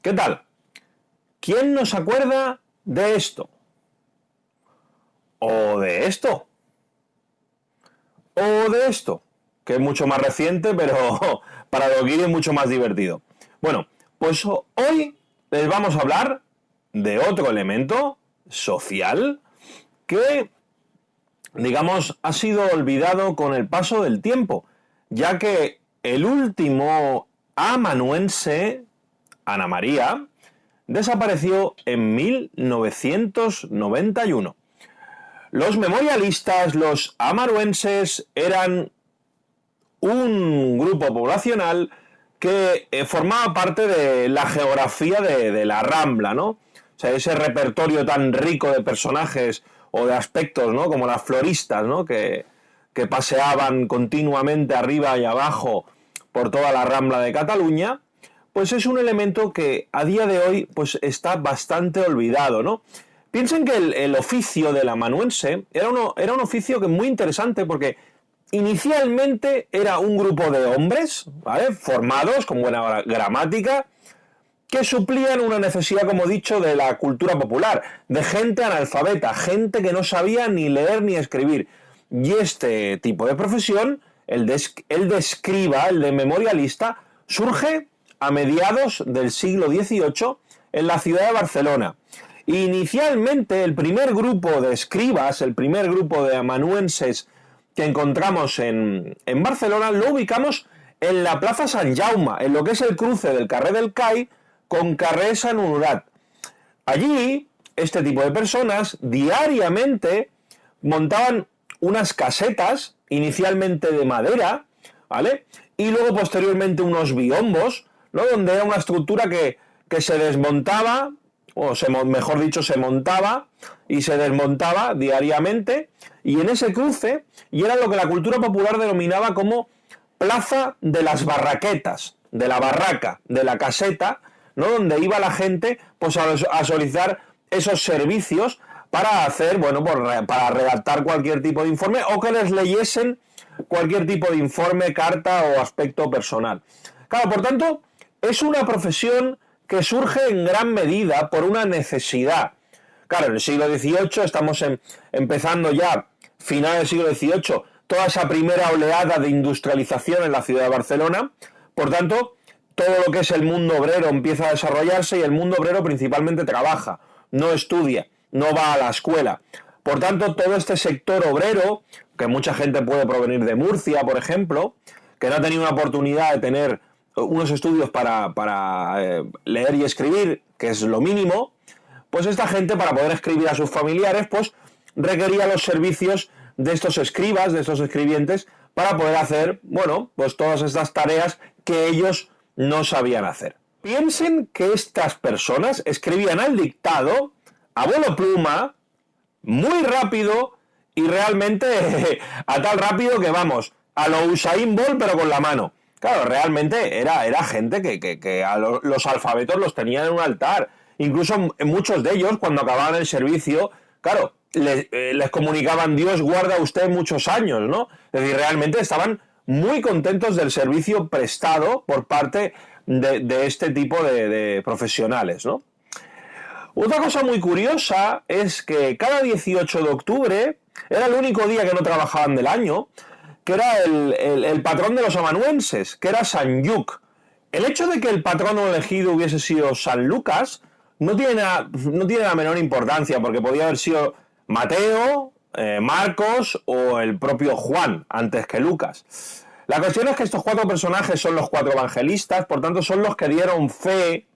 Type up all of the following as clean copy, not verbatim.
¿Qué tal? ¿Quién nos acuerda de esto? ¿O de esto? ¿O de esto? Que es mucho más reciente, pero para los guiris es mucho más divertido. Bueno, pues hoy les vamos a hablar de otro elemento social que, digamos, ha sido olvidado con el paso del tiempo, ya que el último amanuense, Ana María, desapareció en 1991. Los memorialistas, los amanuenses, eran un grupo poblacional que formaba parte de la geografía de la Rambla, ¿no? O sea, ese repertorio tan rico de personajes o de aspectos, ¿no? Como las floristas, ¿no? Que paseaban continuamente arriba y abajo por toda la Rambla de Cataluña, pues es un elemento que a día de hoy pues está bastante olvidado, ¿no? Piensen que el oficio del amanuense era un oficio que muy interesante porque inicialmente era un grupo de hombres, ¿vale? Formados con buena gramática, que suplían una necesidad, como he dicho, de la cultura popular, de gente analfabeta, gente que no sabía ni leer ni escribir. Y este tipo de profesión, el de escriba, el de memorialista, surge a mediados del siglo XVIII en la ciudad de Barcelona. Inicialmente, el primer grupo de escribas, el primer grupo de amanuenses que encontramos en Barcelona, lo ubicamos en la plaza Sant Jaume, en lo que es el cruce del carrer del Cai con carrer Sant Honorat. Allí, este tipo de personas diariamente montaban unas casetas, inicialmente de madera, ¿vale? Y luego posteriormente unos biombos, ¿no? Donde era una estructura que se desmontaba, mejor dicho, se montaba y se desmontaba diariamente, y en ese cruce, y era lo que la cultura popular denominaba como plaza de las barraquetas, de la barraca, de la caseta, ¿no? Donde iba la gente pues a solicitar esos servicios para hacer, bueno, para redactar cualquier tipo de informe o que les leyesen cualquier tipo de informe, carta o aspecto personal. Claro, por tanto, es una profesión que surge en gran medida por una necesidad. Claro, en el siglo XVIII estamos empezando ya, final del siglo XVIII, toda esa primera oleada de industrialización en la ciudad de Barcelona. Por tanto, todo lo que es el mundo obrero empieza a desarrollarse y el mundo obrero principalmente trabaja, no estudia, no va a la escuela. Por tanto, todo este sector obrero, que mucha gente puede provenir de Murcia, por ejemplo, que no ha tenido una oportunidad de tener unos estudios para leer y escribir, que es lo mínimo, pues esta gente, para poder escribir a sus familiares, pues requería los servicios de estos escribas, de estos escribientes, para poder hacer, bueno, pues todas estas tareas que ellos no sabían hacer. Piensen que estas personas escribían al dictado, a vuelo pluma, muy rápido y realmente a tal rápido que vamos, a lo Usain Bolt pero con la mano. Claro, realmente era gente que a los alfabetos los tenían en un altar. Incluso muchos de ellos, cuando acababan el servicio, claro, les comunicaban: Dios guarda a usted muchos años, ¿no? Es decir, realmente estaban muy contentos del servicio prestado por parte de este tipo de profesionales, ¿no? Otra cosa muy curiosa es que cada 18 de octubre era el único día que no trabajaban del año, que era el patrón de los amanuenses, que era Sant Lluc. El hecho de que el patrono elegido hubiese sido San Lucas no tiene la menor importancia, porque podía haber sido Mateo, Marcos o el propio Juan, antes que Lucas. La cuestión es que estos cuatro personajes son los cuatro evangelistas, por tanto son los que dieron fe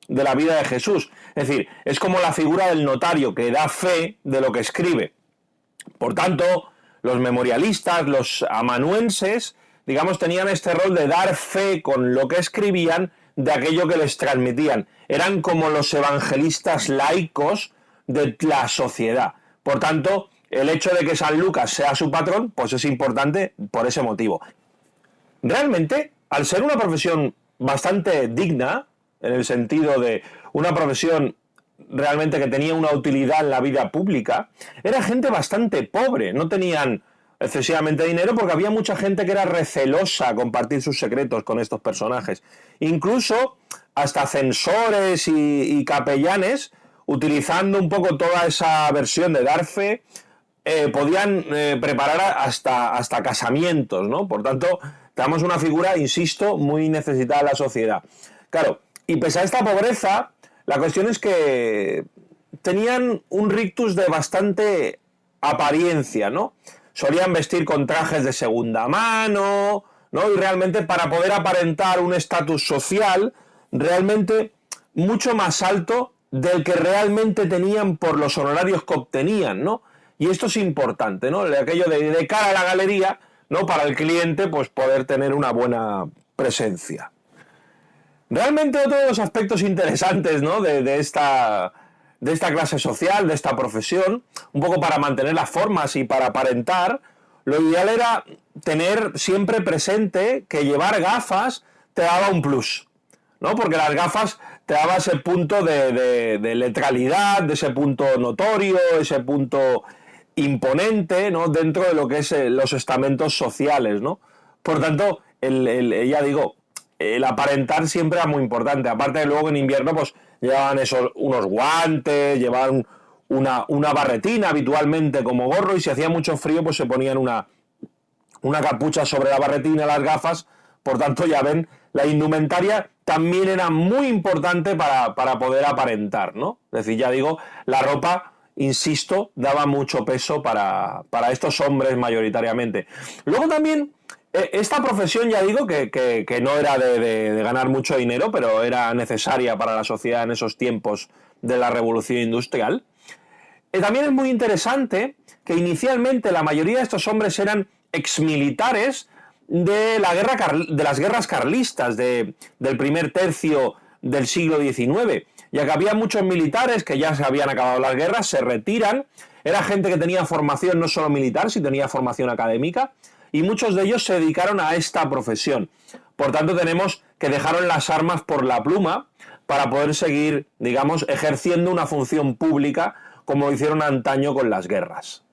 de la vida de Jesús. Es decir, es como la figura del notario que da fe de lo que escribe. Por tanto, los memorialistas, los amanuenses, digamos, tenían este rol de dar fe con lo que escribían de aquello que les transmitían. Eran como los evangelistas laicos de la sociedad. Por tanto, el hecho de que San Lucas sea su patrón, pues es importante por ese motivo. Realmente, al ser una profesión bastante digna, en el sentido de una profesión realmente que tenía una utilidad en la vida pública, era gente bastante pobre, no tenían excesivamente dinero porque había mucha gente que era recelosa a compartir sus secretos con estos personajes. Incluso hasta censores y capellanes, utilizando un poco toda esa versión de dar fe, podían preparar hasta casamientos, ¿no? Por tanto, tenemos una figura, insisto, muy necesitada en la sociedad. Claro, y pese a esta pobreza, la cuestión es que tenían un rictus de bastante apariencia, ¿no? Solían vestir con trajes de segunda mano, ¿no? Y realmente para poder aparentar un estatus social realmente mucho más alto del que realmente tenían por los honorarios que obtenían, ¿no? Y esto es importante, ¿no? Aquello de cara a la galería, ¿no? Para el cliente, pues poder tener una buena presencia. Realmente otro de los aspectos interesantes, ¿no? de esta clase social, de esta profesión, un poco para mantener las formas y para aparentar, lo ideal era tener siempre presente que llevar gafas te daba un plus, ¿no? Porque las gafas te daba ese punto de letralidad, de ese punto notorio, ese punto imponente, ¿no? Dentro de lo que es los estamentos sociales, ¿no? Por tanto, ya digo, el aparentar siempre era muy importante. Aparte de luego en invierno, pues llevaban unos guantes, llevaban una barretina habitualmente como gorro, y si hacía mucho frío, pues se ponían una capucha sobre la barretina, las gafas. Por tanto, ya ven, la indumentaria también era muy importante para poder aparentar, ¿no? Es decir, ya digo, la ropa, insisto, daba mucho peso para estos hombres mayoritariamente. Luego también, esta profesión, ya digo, que no era de ganar mucho dinero, pero era necesaria para la sociedad en esos tiempos de la revolución industrial. También es muy interesante que inicialmente la mayoría de estos hombres eran exmilitares de las guerras carlistas del primer tercio del siglo XIX, ya que había muchos militares que ya se habían acabado las guerras, se retiran, era gente que tenía formación no solo militar, sino tenía formación académica, y muchos de ellos se dedicaron a esta profesión. Por tanto, tenemos que dejaron las armas por la pluma para poder seguir, digamos, ejerciendo una función pública como lo hicieron antaño con las guerras.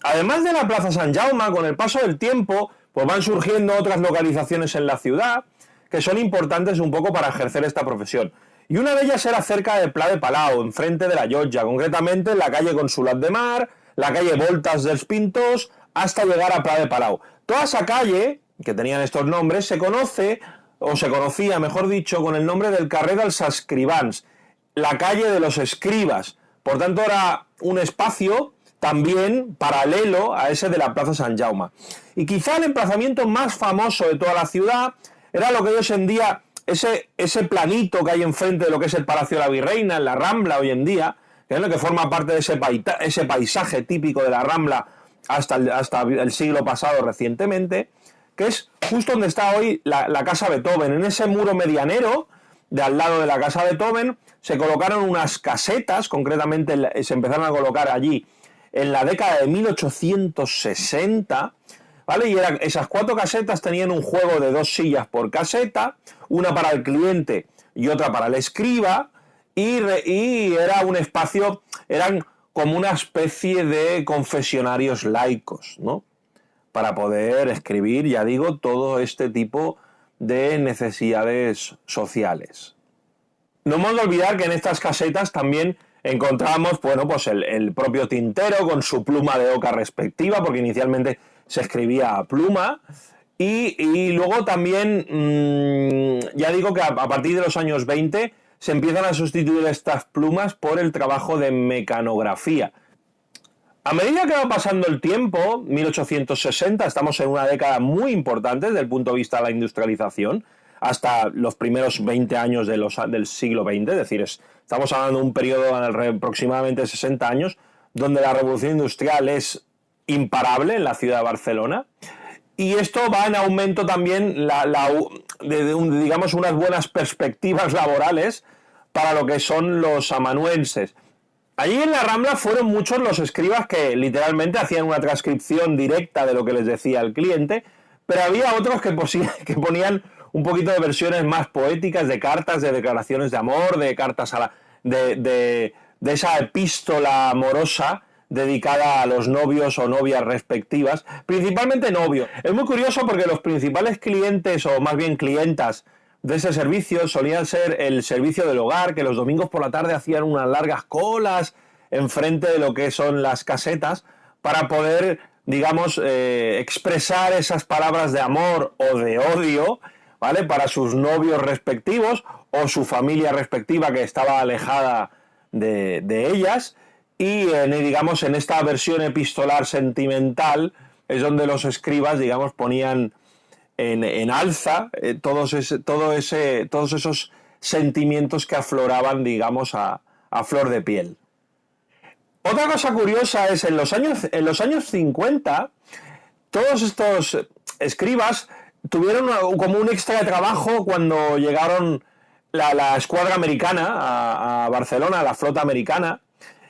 Además de la Plaza Sant Jaume, con el paso del tiempo, pues van surgiendo otras localizaciones en la ciudad que son importantes un poco para ejercer esta profesión. Y una de ellas era cerca de Pla de Palau, enfrente de la Llotja, concretamente en la calle Consolat de Mar, la calle Voltas dels Pintors, hasta llegar a Pla de Palau. Toda esa calle, que tenían estos nombres, se conoce, o se conocía, mejor dicho, con el nombre del carrer dels Escrivans, la calle de los escribas. Por tanto, era un espacio también paralelo a ese de la Plaza Sant Jaume. Y quizá el emplazamiento más famoso de toda la ciudad era lo que hoy en día, ese planito que hay enfrente de lo que es el Palacio de la Virreina, en la Rambla hoy en día, que es lo que forma parte de ese paisaje típico de la Rambla hasta el siglo pasado recientemente, que es justo donde está hoy la Casa Beethoven. En ese muro medianero, de al lado de la Casa Beethoven, se colocaron unas casetas, concretamente se empezaron a colocar allí en la década de 1860, ¿vale? Y esas 4 casetas tenían un juego de 2 sillas por caseta, una para el cliente y otra para el escriba, y era un espacio, eran como una especie de confesionarios laicos, ¿no? Para poder escribir, ya digo, todo este tipo de necesidades sociales. No hemos de olvidar que en estas casetas también encontramos, bueno, pues el propio tintero con su pluma de oca respectiva, porque inicialmente se escribía a pluma, y luego también, ya digo que a partir de los años 20 se empiezan a sustituir estas plumas por el trabajo de mecanografía. A medida que va pasando el tiempo, 1860, estamos en una década muy importante desde el punto de vista de la industrialización, hasta los primeros 20 años del siglo XX, es decir, estamos hablando de un periodo de aproximadamente 60 años, donde la revolución industrial es imparable en la ciudad de Barcelona, y esto va en aumento también digamos, unas buenas perspectivas laborales para lo que son los amanuenses. Allí en la Rambla fueron muchos los escribas que literalmente hacían una transcripción directa de lo que les decía el cliente, pero había otros que ponían un poquito de versiones más poéticas de cartas, de declaraciones de amor, de cartas de esa epístola amorosa dedicada a los novios o novias respectivas, principalmente novios. Es muy curioso porque los principales clientes, o más bien clientas, de ese servicio solían ser el servicio del hogar, que los domingos por la tarde hacían unas largas colas enfrente de lo que son las casetas para poder, digamos, expresar esas palabras de amor o de odio, ¿vale?, para sus novios respectivos o su familia respectiva que estaba alejada de ellas. Y digamos, en esta versión epistolar sentimental es donde los escribas, digamos, ponían en alza todos esos sentimientos que afloraban, digamos, a flor de piel. Otra cosa curiosa es en los años 50, todos estos escribas tuvieron como un extra de trabajo cuando llegaron la escuadra americana a Barcelona, a la flota americana,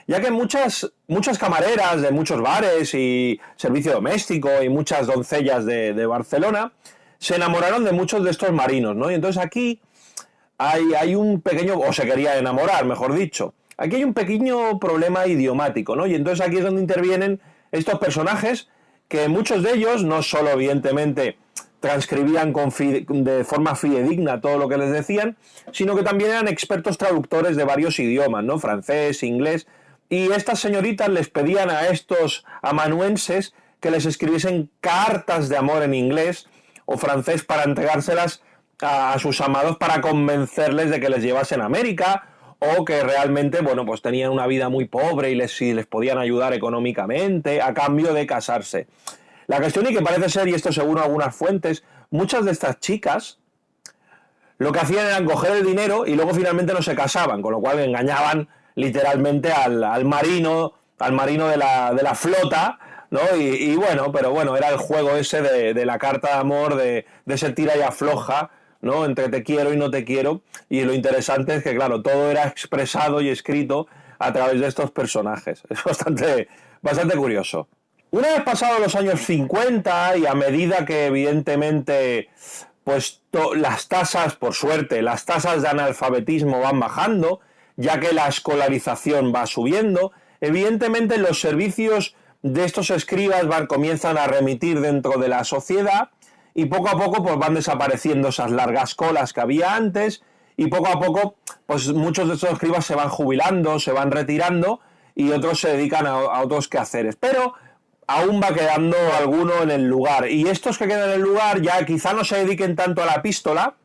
ya que muchas camareras de muchos bares y servicio doméstico y muchas doncellas de Barcelona se enamoraron de muchos de estos marinos, ¿no? Y entonces aquí hay un pequeño, o se quería enamorar, mejor dicho. Aquí hay un pequeño problema idiomático, ¿no? Y entonces aquí es donde intervienen estos personajes, que muchos de ellos no solo evidentemente transcribían de forma fidedigna todo lo que les decían, sino que también eran expertos traductores de varios idiomas, ¿no? Francés, inglés. Y estas señoritas les pedían a estos amanuenses que les escribiesen cartas de amor en inglés o francés para entregárselas a sus amados para convencerles de que les llevasen a América, o que realmente, bueno, pues tenían una vida muy pobre y si les podían ayudar económicamente a cambio de casarse. La cuestión, y que parece ser, y esto según algunas fuentes, muchas de estas chicas lo que hacían era coger el dinero y luego finalmente no se casaban, con lo cual engañaban literalmente al marino de la flota, ¿no? Y bueno, pero bueno, era el juego ese de la carta de amor, de ese tira y afloja, ¿no?, entre te quiero y no te quiero. Y lo interesante es que, claro, todo era expresado y escrito a través de estos personajes. Es bastante curioso. Una vez pasados los años 50 y a medida que evidentemente pues las tasas, por suerte, las tasas de analfabetismo van bajando, ya que la escolarización va subiendo, evidentemente los servicios de estos escribas comienzan a remitir dentro de la sociedad, y poco a poco pues van desapareciendo esas largas colas que había antes, y poco a poco pues muchos de estos escribas se van jubilando, se van retirando, y otros se dedican a otros quehaceres. Pero aún va quedando alguno en el lugar, y estos que quedan en el lugar ya quizá no se dediquen tanto a la epístola,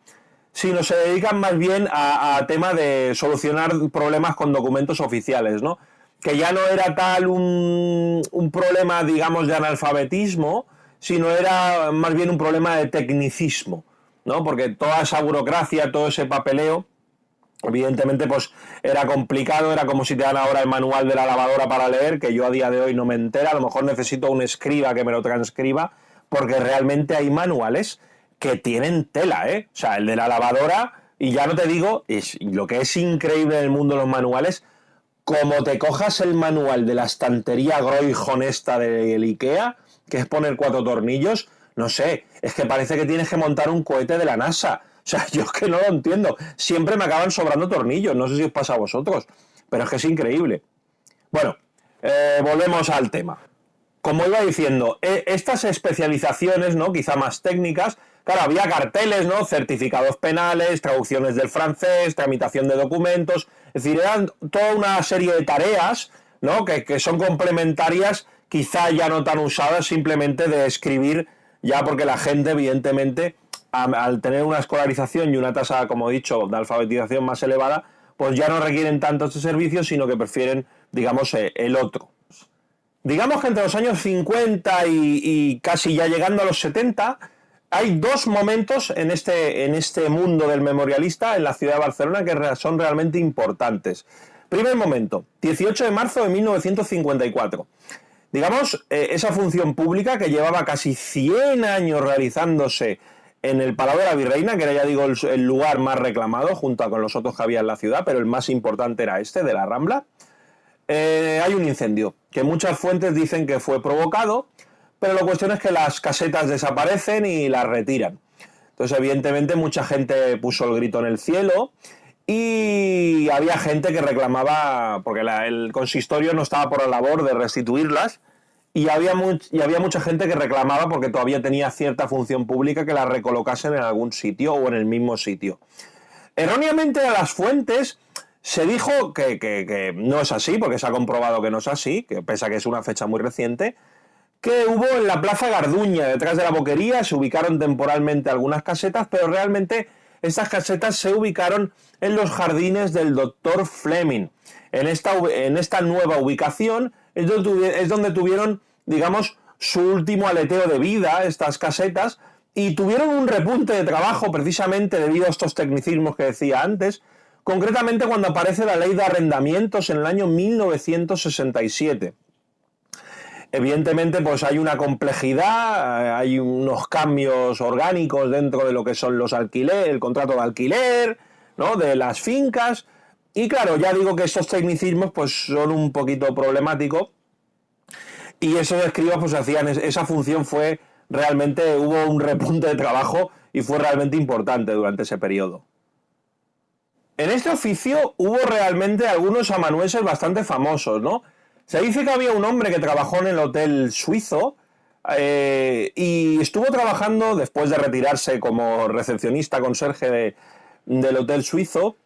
sino se dedican más bien a tema de solucionar problemas con documentos oficiales, ¿no? Que ya no era tal un problema, digamos, de analfabetismo, sino era más bien un problema de tecnicismo, ¿no? Porque toda esa burocracia, todo ese papeleo, evidentemente pues era complicado, era como si te dan ahora el manual de la lavadora para leer, que yo a día de hoy no me entero, a lo mejor necesito un escriba que me lo transcriba, porque realmente hay manuales que tienen tela, ¿eh? O sea, el de la lavadora, y ya no te digo, lo que es increíble en el mundo de los manuales, como te cojas el manual de la estantería Groijón esta del Ikea, que es poner 4 tornillos, no sé, es que parece que tienes que montar un cohete de la NASA. O sea, yo es que no lo entiendo. Siempre me acaban sobrando tornillos, no sé si os pasa a vosotros, pero es que es increíble. Bueno, volvemos al tema. Como iba diciendo, estas especializaciones, ¿no?, quizá más técnicas, claro, había carteles, ¿no?, certificados penales, traducciones del francés, tramitación de documentos, es decir, eran toda una serie de tareas, ¿no?, que son complementarias, quizá ya no tan usadas, simplemente de escribir, ya porque la gente, evidentemente, al tener una escolarización y una tasa, como he dicho, de alfabetización más elevada, pues ya no requieren tanto este servicio, sino que prefieren, digamos, el otro. Digamos que entre los años 50 y casi ya llegando a los 70, hay dos momentos en este mundo del memorialista en la ciudad de Barcelona que son realmente importantes. Primer momento, 18 de marzo de 1954. Digamos, esa función pública que llevaba casi 100 años realizándose en el Palau de la Virreina, que era, ya digo, el lugar más reclamado junto con los otros que había en la ciudad, pero el más importante era este, de la Rambla. Hay un incendio, que muchas fuentes dicen que fue provocado, pero la cuestión es que las casetas desaparecen y las retiran. Entonces, evidentemente, mucha gente puso el grito en el cielo y había gente que reclamaba, porque el consistorio no estaba por la labor de restituirlas, y había mucha gente que reclamaba porque todavía tenía cierta función pública que las recolocasen en algún sitio o en el mismo sitio. Erróneamente a las fuentes se dijo que no es así, porque se ha comprobado que no es así, que pese a que es una fecha muy reciente, que hubo en la Plaza Garduña, detrás de la Boquería, se ubicaron temporalmente algunas casetas, pero realmente estas casetas se ubicaron en los jardines del Dr. Fleming. En esta nueva ubicación es donde tuvieron, digamos, su último aleteo de vida, estas casetas, y tuvieron un repunte de trabajo precisamente debido a estos tecnicismos que decía antes, concretamente cuando aparece la ley de arrendamientos en el año 1967. Evidentemente, pues hay una complejidad, hay unos cambios orgánicos dentro de lo que son los alquileres, el contrato de alquiler, ¿no?, de las fincas. Y claro, ya digo que estos tecnicismos pues son un poquito problemáticos. Y esos escribas pues hacían esa función, fue realmente, hubo un repunte de trabajo y fue realmente importante durante ese periodo. En este oficio hubo realmente algunos amanuenses bastante famosos, ¿no? Se dice que había un hombre que trabajó en el Hotel Suizo y estuvo trabajando, después de retirarse como recepcionista conserje del Hotel Suizo,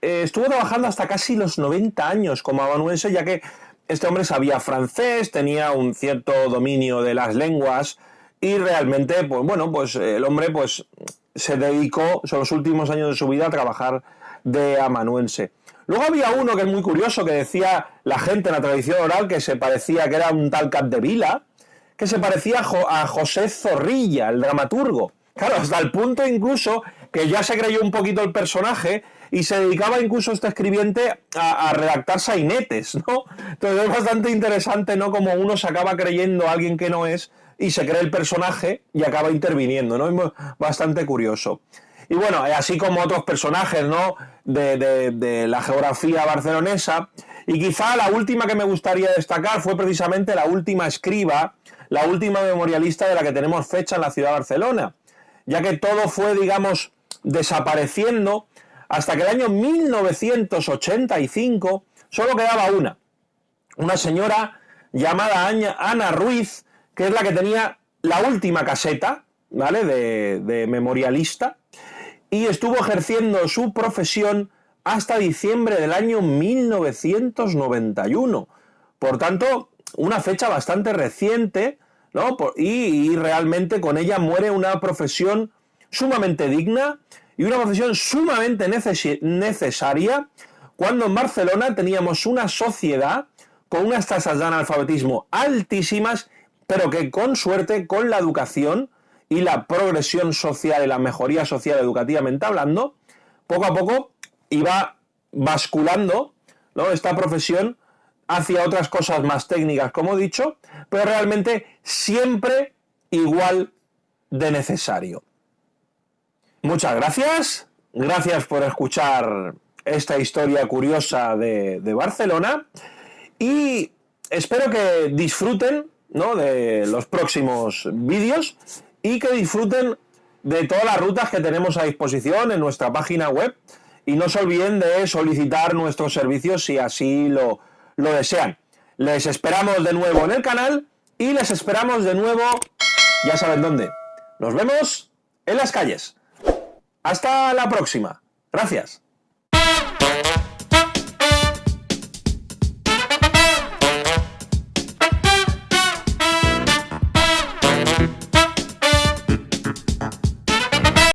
estuvo trabajando hasta casi los 90 años como amanuense, ya que este hombre sabía francés, tenía un cierto dominio de las lenguas y realmente, pues bueno, pues el hombre pues se dedicó, son los últimos años de su vida, a trabajar de amanuense. Luego había uno que es muy curioso, que decía la gente en la tradición oral que se parecía, que era un tal Capdevila, que se parecía a José Zorrilla, el dramaturgo. Claro, hasta el punto incluso que ya se creyó un poquito el personaje y se dedicaba incluso este escribiente a redactar sainetes, ¿no? Entonces es bastante interesante, ¿no?, como uno se acaba creyendo a alguien que no es y se cree el personaje y acaba interviniendo, ¿no? Es bastante curioso. Y bueno, así como otros personajes, ¿no?, de la geografía barcelonesa. Y quizá la última que me gustaría destacar fue precisamente la última escriba, la última memorialista de la que tenemos fecha en la ciudad de Barcelona, ya que todo fue, digamos, desapareciendo hasta que el año 1985 solo quedaba una señora llamada Ana Ruiz, que es la que tenía la última caseta, ¿vale?, de memorialista, y estuvo ejerciendo su profesión hasta diciembre del año 1991. Por tanto, una fecha bastante reciente, ¿no?, y realmente con ella muere una profesión sumamente digna y una profesión sumamente necesaria, cuando en Barcelona teníamos una sociedad con unas tasas de analfabetismo altísimas, pero que con suerte, con la educación y la progresión social y la mejoría social educativamente hablando, poco a poco iba basculando, ¿no?, esta profesión hacia otras cosas más técnicas, como he dicho, pero realmente siempre igual de necesario. Muchas gracias por escuchar esta historia curiosa de Barcelona y espero que disfruten, ¿no?, de los próximos vídeos y que disfruten de todas las rutas que tenemos a disposición en nuestra página web, y no se olviden de solicitar nuestros servicios si así lo desean. Les esperamos de nuevo en el canal y les esperamos de nuevo, ya saben dónde. Nos vemos en las calles. Hasta la próxima. Gracias.